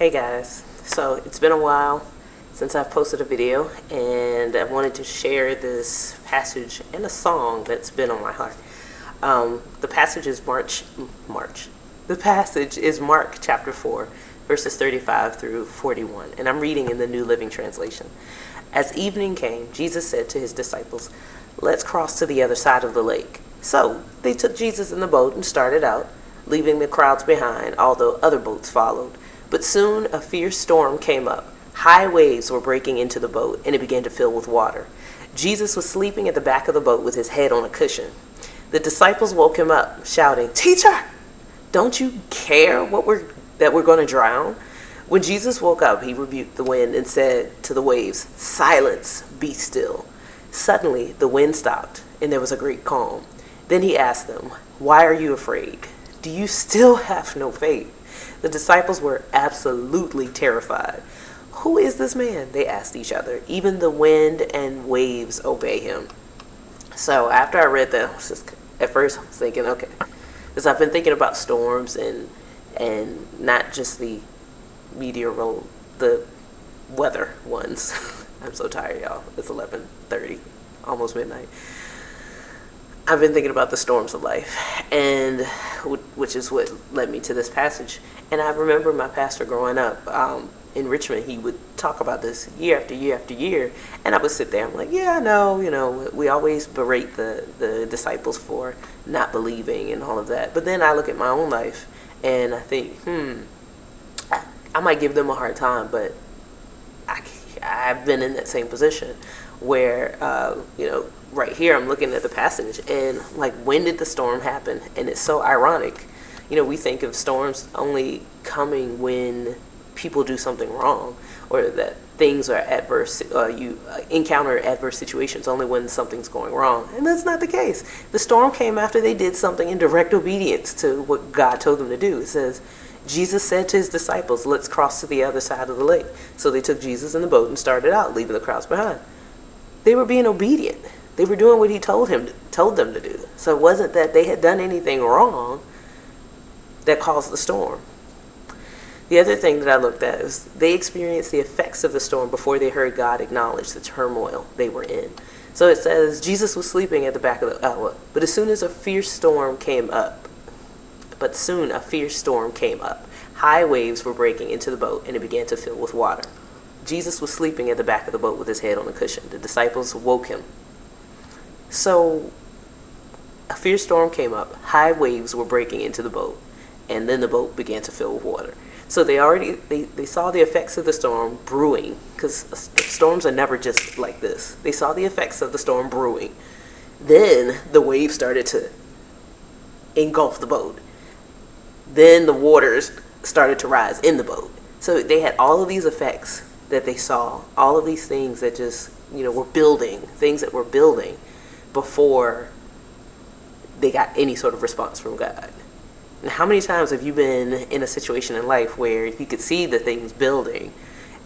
Hey guys, so it's been a while since I've posted a video, and I wanted to share this passage and a song that's been on my heart. The passage is The passage is Mark chapter 4, verses 35 through 41, and I'm reading in the New Living Translation. As evening came, Jesus said to his disciples, "Let's cross to the other side of the lake." So they took Jesus in the boat and started out, leaving the crowds behind, although other boats followed. But soon a fierce storm came up. High waves were breaking into the boat, and it began to fill with water. Jesus was sleeping at the back of the boat with his head on a cushion. The disciples woke him up, shouting, "Teacher, don't you care that we're going to drown?" When Jesus woke up, he rebuked the wind and said to the waves, "Silence, be still." Suddenly, the wind stopped, and there was a great calm. Then he asked them, "Why are you afraid? Do you still have no faith?" The disciples were absolutely terrified. "Who is this man?" they asked each other. "Even the wind and waves obey him." So after I read that, at first I was thinking, okay, because I've been thinking about storms and not just the the weather ones. I'm so tired, y'all. It's 11:30, almost midnight. I've been thinking about the storms of life, and which is what led me to this passage. And I remember my pastor growing up in Richmond, he would talk about this year after year after year, and I would sit there, I'm like, yeah, I know, we always berate the disciples for not believing and all of that. But then I look at my own life, and I think, I might give them a hard time, but I've been in that same position where, right here I'm looking at the passage, and like, when did the storm happen? And it's so ironic. We think of storms only coming when people do something wrong, or that things are adverse, you encounter adverse situations only when something's going wrong. And that's not the case. The storm came after they did something in direct obedience to what God told them to do. It says, Jesus said to his disciples, "Let's cross to the other side of the lake." So they took Jesus in the boat and started out, leaving the crowds behind. They were being obedient. They were doing what he told them to do. So it wasn't that they had done anything wrong that caused the storm. The other thing that I looked at is they experienced the effects of the storm before they heard God acknowledge the turmoil they were in. So it says Jesus was sleeping at the back of the but soon a fierce storm came up. High waves were breaking into the boat, and it began to fill with water. Jesus was sleeping at the back of the boat with his head on a cushion. The disciples woke him. So a fierce storm came up. High waves were breaking into the boat, and then the boat began to fill with water. So they saw the effects of the storm brewing, because storms are never just like this. They saw the effects of the storm brewing. Then the waves started to engulf the boat. Then the waters started to rise in the boat. So they had all of these effects that they saw, all of these things that just, were building, things that were building before they got any sort of response from God. And how many times have you been in a situation in life where you could see the things building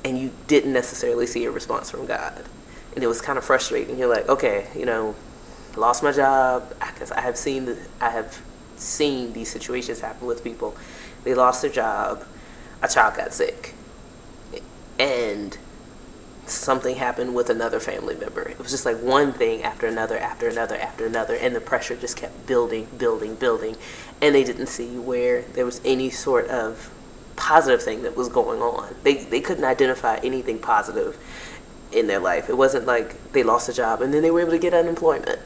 and you didn't necessarily see a response from God? And it was kind of frustrating. You're like, okay, lost my job, because I have seen these situations happen with people. They lost their job, a child got sick, and something happened with another family member. It was just like one thing after another, after another, after another, and the pressure just kept building, and they didn't see where there was any sort of positive thing that was going on. They couldn't identify anything positive in their life. It wasn't like they lost a job and then they were able to get unemployment,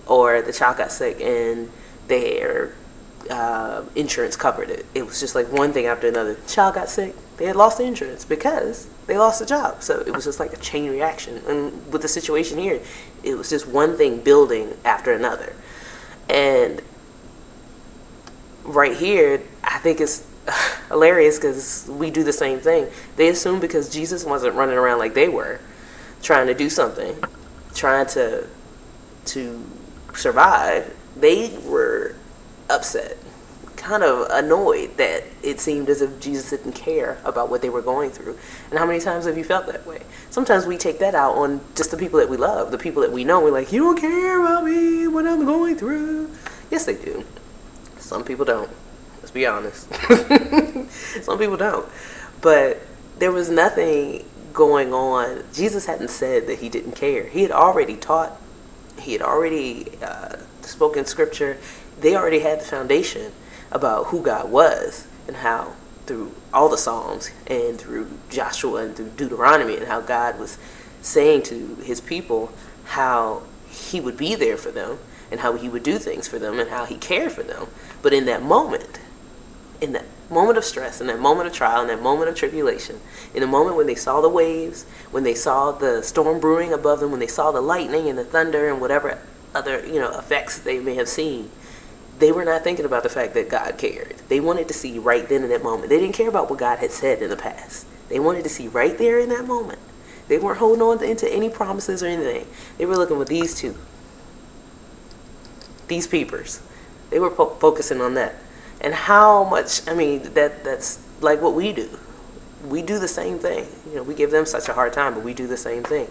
or the child got sick and their insurance covered it. It was just like one thing after another. Child got sick, they had lost the insurance because they lost a job. So it was just like a chain reaction. And with the situation here, it was just one thing building after another. And right here, I think it's hilarious because we do the same thing. They assume because Jesus wasn't running around like they were, trying to do something, trying to survive, they were upset, kind of annoyed that it seemed as if Jesus didn't care about what they were going through. And how many times have you felt that way? Sometimes we take that out on just the people that we love, the people that we know. We're like, "You don't care about me, what I'm going through." Yes, they do. Some people don't. Let's be honest. Some people don't. But there was nothing going on. Jesus hadn't said that he didn't care. He had already taught. He had already spoken scripture. They already had the foundation about who God was and how through all the Psalms and through Joshua and through Deuteronomy and how God was saying to his people how he would be there for them and how he would do things for them and how he cared for them. But in that moment of stress, in that moment of trial, in that moment of tribulation, in the moment when they saw the waves, when they saw the storm brewing above them, when they saw the lightning and the thunder and whatever other, effects they may have seen, they were not thinking about the fact that God cared. They wanted to see right then in that moment. They didn't care about what God had said in the past. They wanted to see right there in that moment. They weren't holding on into any promises or anything. They were looking with these two. These peepers. They were focusing on that. And how much, that's like what we do. We do the same thing. We give them such a hard time, but we do the same thing.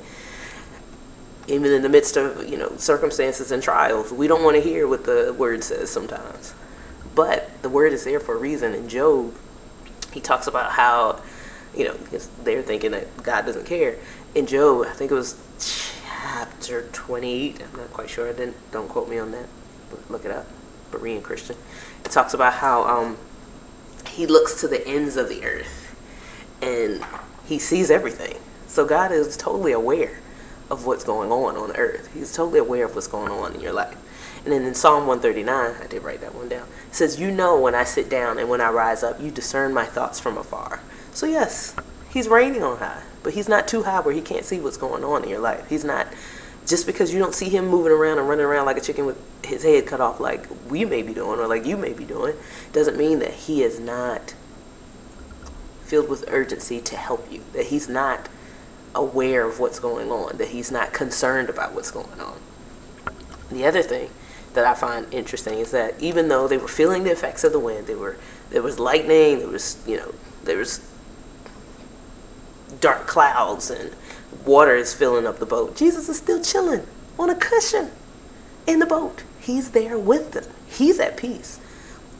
Even in the midst of, circumstances and trials, we don't want to hear what the word says sometimes. But the word is there for a reason. In Job, he talks about how, they're thinking that God doesn't care. In Job, I think it was chapter 28. I'm not quite sure. Don't quote me on that. Look it up. Berean Christian. It talks about how he looks to the ends of the earth and he sees everything. So God is totally aware of what's going on the earth. He's totally aware of what's going on in your life. And then in Psalm 139, I did write that one down. It says, when I sit down and when I rise up, you discern my thoughts from afar. So yes, he's reigning on high, but he's not too high where he can't see what's going on in your life. He's not, just because you don't see him moving around and running around like a chicken with his head cut off like we may be doing or like you may be doing, doesn't mean that he is not filled with urgency to help you, that he's not aware of what's going on, that he's not concerned about what's going on. The other thing that I find interesting is that even though they were feeling the effects of the wind, there was lightning, there was dark clouds and water is filling up the boat, Jesus is still chilling on a cushion in the boat. He's there with them. He's at peace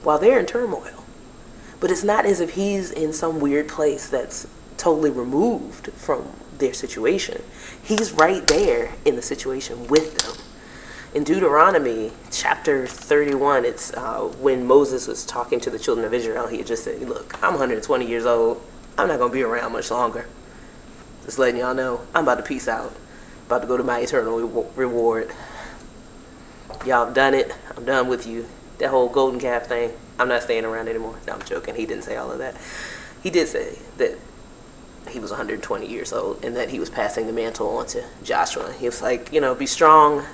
while they're in turmoil. But it's not as if he's in some weird place that's totally removed from their situation. He's right there in the situation with them. In Deuteronomy chapter 31, it's when Moses was talking to the children of Israel. He had just said, look, I'm 120 years old. I'm not going to be around much longer. Just letting y'all know, I'm about to peace out. About to go to my eternal reward. Y'all have done it. I'm done with you. That whole golden calf thing, I'm not staying around anymore. No, I'm joking. He didn't say all of that. He did say that he was 120 years old and that he was passing the mantle on to Joshua. He was like, be strong,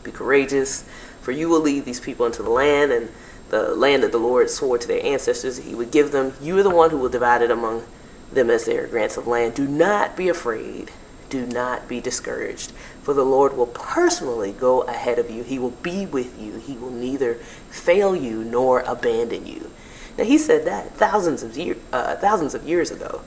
be courageous, for you will lead these people into the land, and the land that the Lord swore to their ancestors he would give them. You are the one who will divide it among them as their grants of land. Do not be afraid. Do not be discouraged, for the Lord will personally go ahead of you. He will be with you. He will neither fail you nor abandon you. Now, he said that thousands of years ago.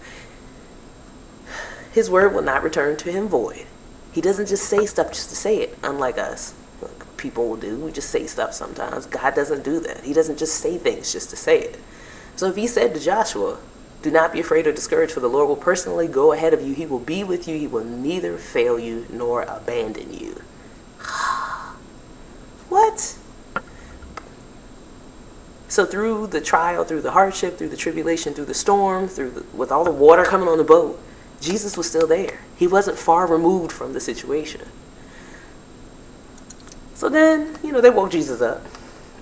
His word will not return to him void. He doesn't just say stuff just to say it, unlike us. Like people will do. We just say stuff sometimes. God doesn't do that. He doesn't just say things just to say it. So if he said to Joshua, do not be afraid or discouraged, for the Lord will personally go ahead of you. He will be with you. He will neither fail you nor abandon you. What? So through the trial, through the hardship, through the tribulation, through the storm, with all the water coming on the boat, Jesus was still there. He wasn't far removed from the situation. So then, they woke Jesus up.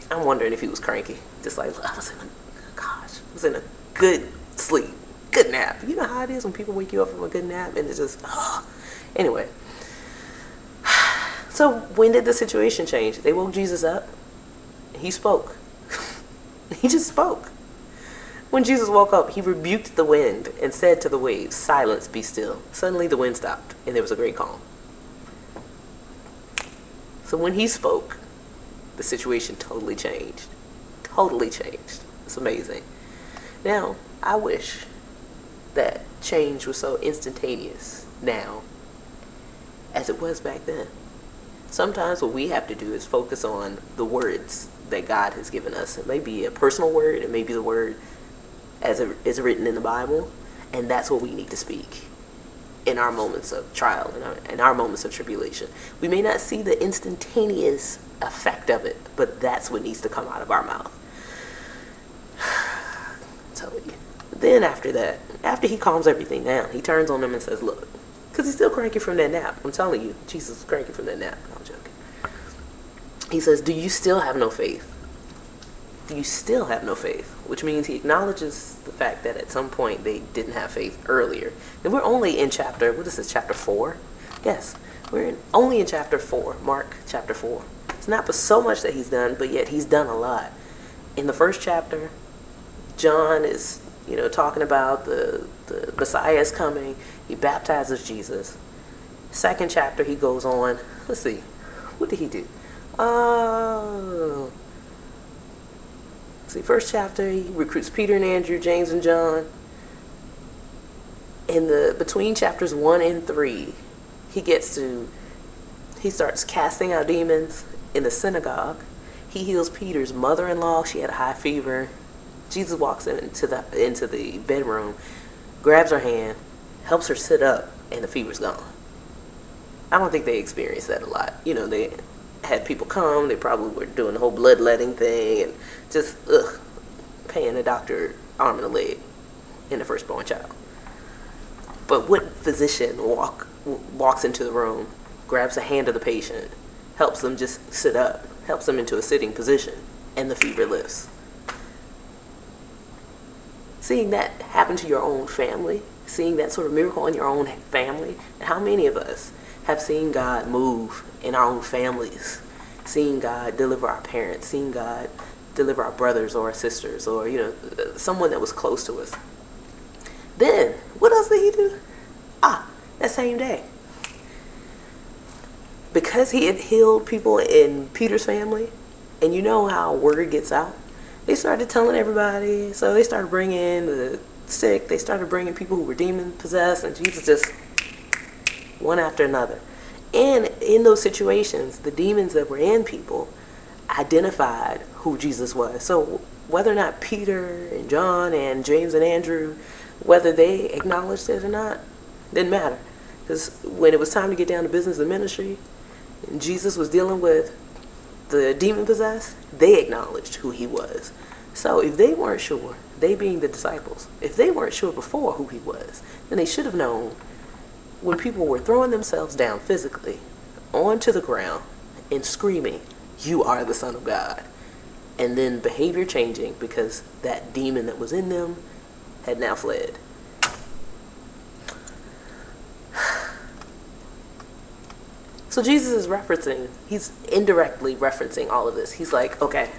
I'm wondering if he was cranky. Just like, I was in a good sleep, good nap. You know how it is when people wake you up from a good nap and it's just, Anyway. So when did the situation change? They woke Jesus up. He spoke. He just spoke. When Jesus woke up, he rebuked the wind and said to the waves, silence, be still. Suddenly the wind stopped and there was a great calm. So when he spoke, the situation totally changed. Totally changed. It's amazing. Now, I wish that change was so instantaneous now as it was back then. Sometimes what we have to do is focus on the words that God has given us. It may be a personal word. It may be the word as it is written in the Bible. And that's what we need to speak in our moments of trial, in our moments of tribulation. We may not see the instantaneous effect of it, but that's what needs to come out of our mouth. I'm telling you. Then after that, after he calms everything down, he turns on them and says, look, because he's still cranky from that nap. I'm telling you, Jesus is cranky from that nap. No, I'm joking. He says, do you still have no faith? Do you still have no faith? Which means he acknowledges the fact that at some point they didn't have faith earlier. And we're only in chapter 4? Yes, only in chapter 4, Mark chapter 4. It's not for so much that he's done, but yet he's done a lot. In the first chapter, John is, talking about the Messiah is coming. He baptizes Jesus. Second chapter, he goes on. Let's see. What did he do? See, first chapter, he recruits Peter and Andrew, James and John. Between chapters 1 and 3, he starts casting out demons in the synagogue. He heals Peter's mother-in-law. She had a high fever. Jesus walks into the bedroom, grabs her hand, helps her sit up, and the fever's gone. I don't think they experienced that a lot. They had people come. They probably were doing the whole bloodletting thing and just paying the doctor arm and a leg in the firstborn child. But what physician walks into the room, grabs the hand of the patient, helps them just sit up, helps them into a sitting position, and the fever lifts? Seeing that happen to your own family, seeing that sort of miracle in your own family, and how many of us have seen God move in our own families, seeing God deliver our parents, seeing God deliver our brothers or our sisters, or someone that was close to us. Then what else did he do? That same day, because he had healed people in Peter's family, and you know how word gets out, they started telling everybody. So they started bringing the sick, they started bringing people who were demon possessed, and Jesus just one after another. And in those situations, the demons that were in people identified who Jesus was. So whether or not Peter and John and James and Andrew, whether they acknowledged it or not, didn't matter. Because when it was time to get down to business and ministry, and Jesus was dealing with the demon possessed, they acknowledged who he was. So if they weren't sure, they being the disciples, if they weren't sure before who he was, then they should have known when people were throwing themselves down physically onto the ground and screaming, "You are the Son of God." And then behavior changing because that demon that was in them had now fled. So Jesus is he's indirectly referencing all of this. He's like, okay,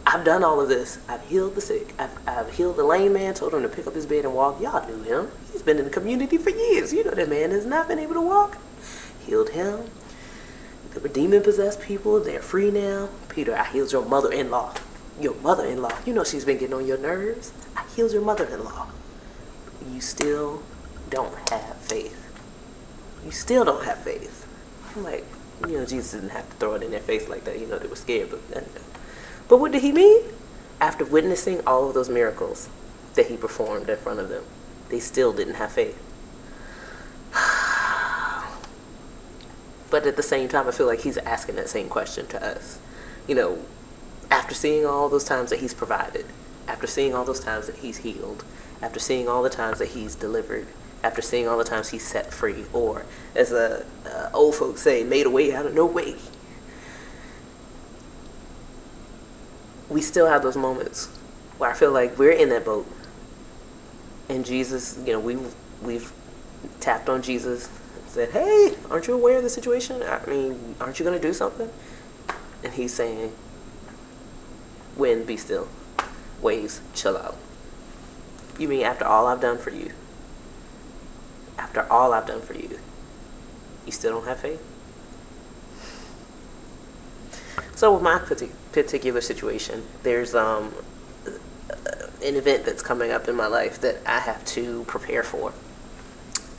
I've done all of this. I've healed the sick. I've healed the lame man, told him to pick up his bed and walk. Y'all knew him. He's been in the community for years. You know that man has not been able to walk. Healed him. There were demon-possessed people. They're free now. Peter, I healed your mother-in-law. Your mother-in-law. You know she's been getting on your nerves. I healed your mother-in-law. You still don't have faith. You still don't have faith. I'm like, Jesus didn't have to throw it in their face like that. They were scared. But what did he mean? After witnessing all of those miracles that he performed in front of them, they still didn't have faith. But at the same time, I feel like he's asking that same question to us. After seeing all those times that he's provided, after seeing all those times that he's healed, after seeing all the times that he's delivered, after seeing all the times he's set free, or as old folks say, made a way out of no way, we still have those moments where I feel like we're in that boat, and Jesus, we've tapped on Jesus and said, "Hey, aren't you aware of the situation? Aren't you going to do something?" And he's saying, "Wind, be still. Waves, chill out." You mean after all I've done for you? After all I've done for you, you still don't have faith? So with my particular situation, there's an event that's coming up in my life that I have to prepare for.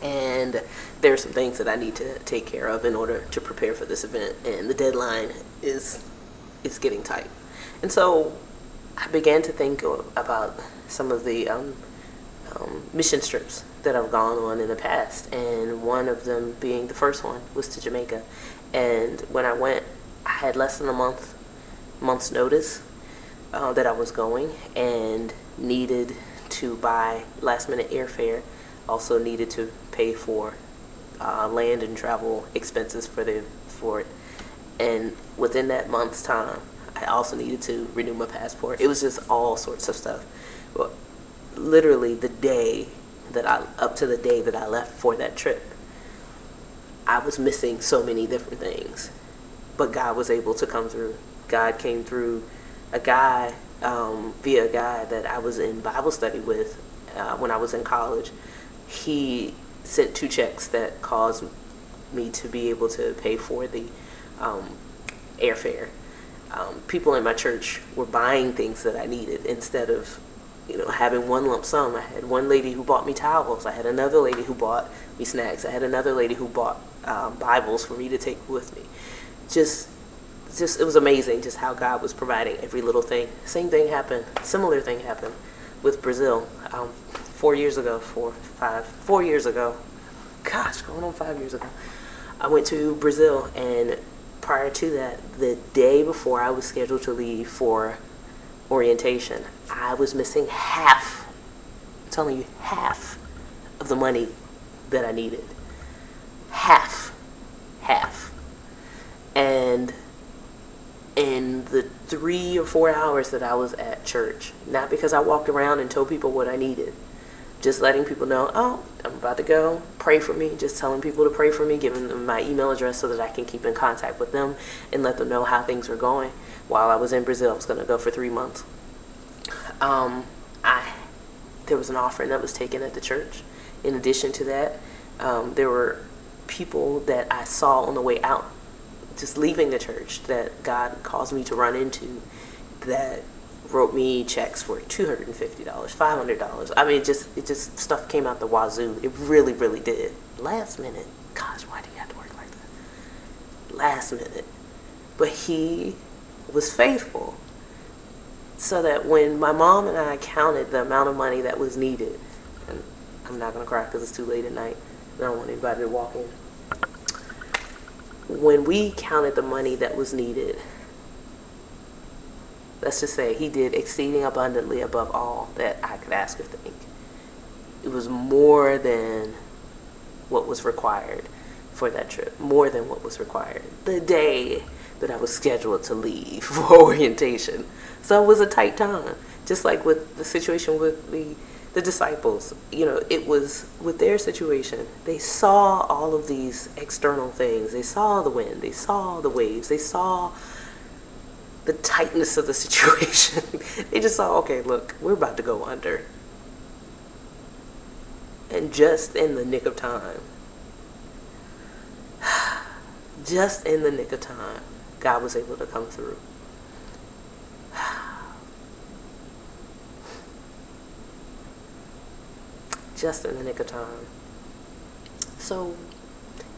And there are some things that I need to take care of in order to prepare for this event. And the deadline is getting tight. And so I began to think about some of the mission trips that I've gone on in the past, and one of them being the first one was to Jamaica. And when I went, I had less than a month's notice that I was going, and needed to buy last minute airfare. Also needed to pay for land and travel expenses for it. And within that month's time, I also needed to renew my passport. It was just all sorts of stuff. Well, literally up to the day that I left for that trip, I was missing so many different things, but God was able to come through. God came through via a guy that I was in Bible study with when I was in college. He sent 2 checks that caused me to be able to pay for the airfare. People in my church were buying things that I needed instead of having one lump sum. I had one lady who bought me towels. I had another lady who bought me snacks. I had another lady who bought Bibles for me to take with me. Just it was amazing just how God was providing every little thing. Similar thing happened with Brazil 4 years ago, gosh, going on 5 years ago. I went to Brazil, and prior to that, the day before I was scheduled to leave for orientation, I was missing half of the money that I needed. Half. And in the 3 or 4 hours that I was at church, not because I walked around and told people what I needed, just letting people know, oh, I'm about to go, pray for me, just telling people to pray for me, giving them my email address so that I can keep in contact with them and let them know how things were going. While I was in Brazil, I was going to go for 3 months. There was an offering that was taken at the church. In addition to that, there were people that I saw on the way out, just leaving the church, that God caused me to run into, that wrote me checks for $250, $500. I mean, it just stuff came out the wazoo. It really, really did. Last minute. Gosh, why do you have to work like that? Last minute. But he was faithful. So that when my mom and I counted the amount of money that was needed, and I'm not going to cry because it's too late at night. I don't want anybody to walk in. When we counted the money that was needed, let's just say he did exceeding abundantly above all that I could ask or think. It was more than what was required for that trip, more than what was required the day that I was scheduled to leave for orientation. So it was a tight time, just like with the situation with the disciples. It was with their situation. They saw all of these external things. They saw the wind. They saw the waves. They saw the tightness of the situation. They just saw, okay, look, we're about to go under. And just in the nick of time, God was able to come through. Just in the nick of time. So,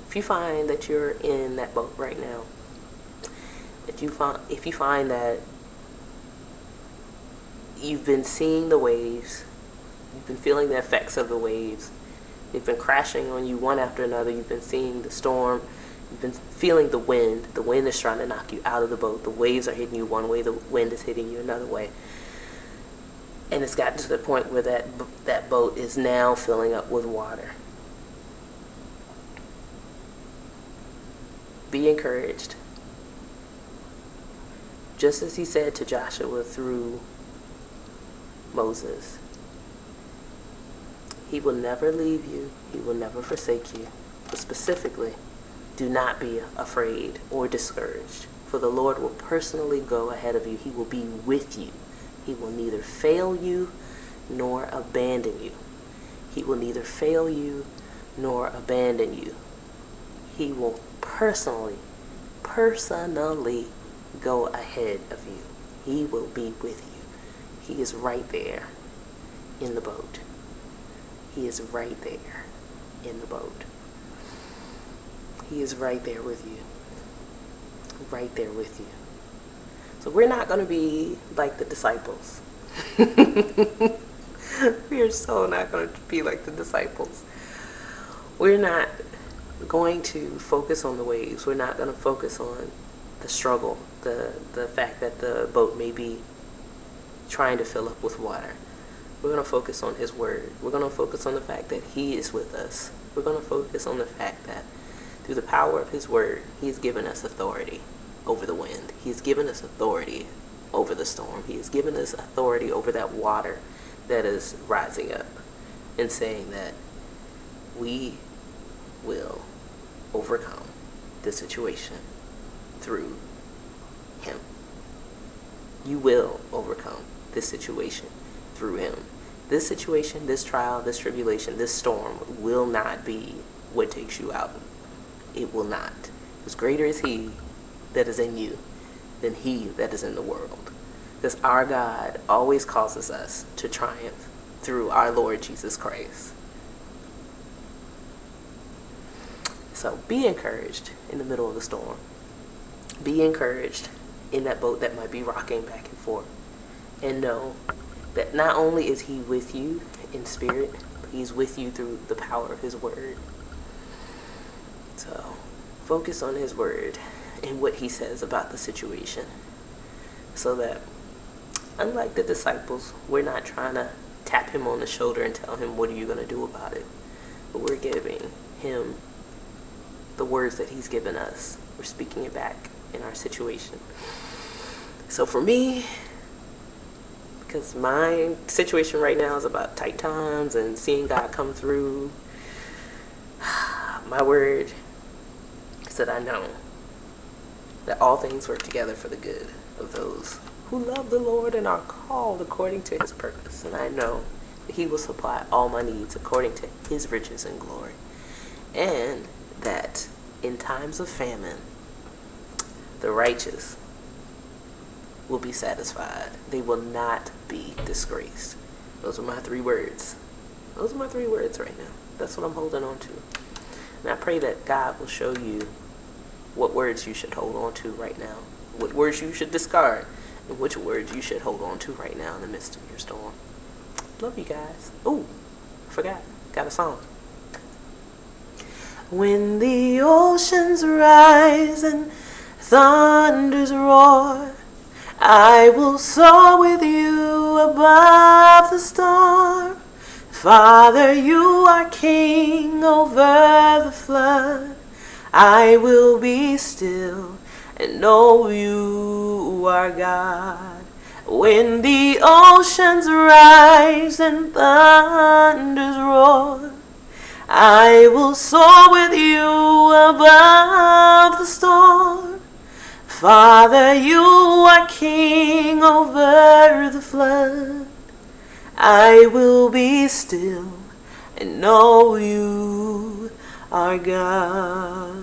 if you find that you're in that boat right now, if you find that you've been seeing the waves, you've been feeling the effects of the waves, they've been crashing on you one after another, you've been seeing the storm, you've been feeling the wind is trying to knock you out of the boat, the waves are hitting you one way, the wind is hitting you another way, and it's gotten to the point where that boat is now filling up with water. Be encouraged. Just as he said to Joshua through Moses, he will never leave you, he will never forsake you. But specifically, do not be afraid or discouraged, for the Lord will personally go ahead of you. He will be with you. He will neither fail you nor abandon you. He will neither fail you nor abandon you. He will personally go ahead of you. He will be with you. He is right there in the boat. He is right there in the boat. He is right there with you. Right there with you. So we're not going to be like the disciples. We are so not going to be like the disciples. We're not going to focus on the waves. We're not going to focus on the struggle, the fact that the boat may be trying to fill up with water. We're going to focus on his word. We're going to focus on the fact that he is with us. We're going to focus on the fact that through the power of his word, he has given us authority over the wind. He has given us authority over the storm. He has given us authority over that water that is rising up, and saying that we will overcome the situation through him. You will overcome this situation through him. This situation, this trial, this tribulation, this storm will not be what takes you out. It will not. Because greater is he that is in you than he that is in the world. Because our God always causes us to triumph through our Lord Jesus Christ. So be encouraged in the middle of the storm. Be encouraged in that boat that might be rocking back and forth. And know that not only is he with you in spirit, but he's with you through the power of his word. So focus on his word and what he says about the situation. So that, unlike the disciples, we're not trying to tap him on the shoulder and tell him, what are you going to do about it? But we're giving him the words that he's given us. We're speaking it back in our situation. So for me, because my situation right now is about tight times and seeing God come through, my word is that I know that all things work together for the good of those who love the Lord and are called according to his purpose. And I know that he will supply all my needs according to his riches and glory. And that in times of famine, the righteous will be satisfied. They will not be disgraced. Those are my 3 words. Those are my 3 words right now. That's what I'm holding on to. And I pray that God will show you what words you should hold on to right now, what words you should discard, and which words you should hold on to right now in the midst of your storm. Love you guys. Oh, forgot. Got a song. When the oceans rise and thunders roar, I will soar with you above the storm. Father, you are king over the flood. I will be still and know you are God. When the oceans rise and thunders roar, I will soar with you above the storm. Father, you are king over the flood. I will be still and know you are God.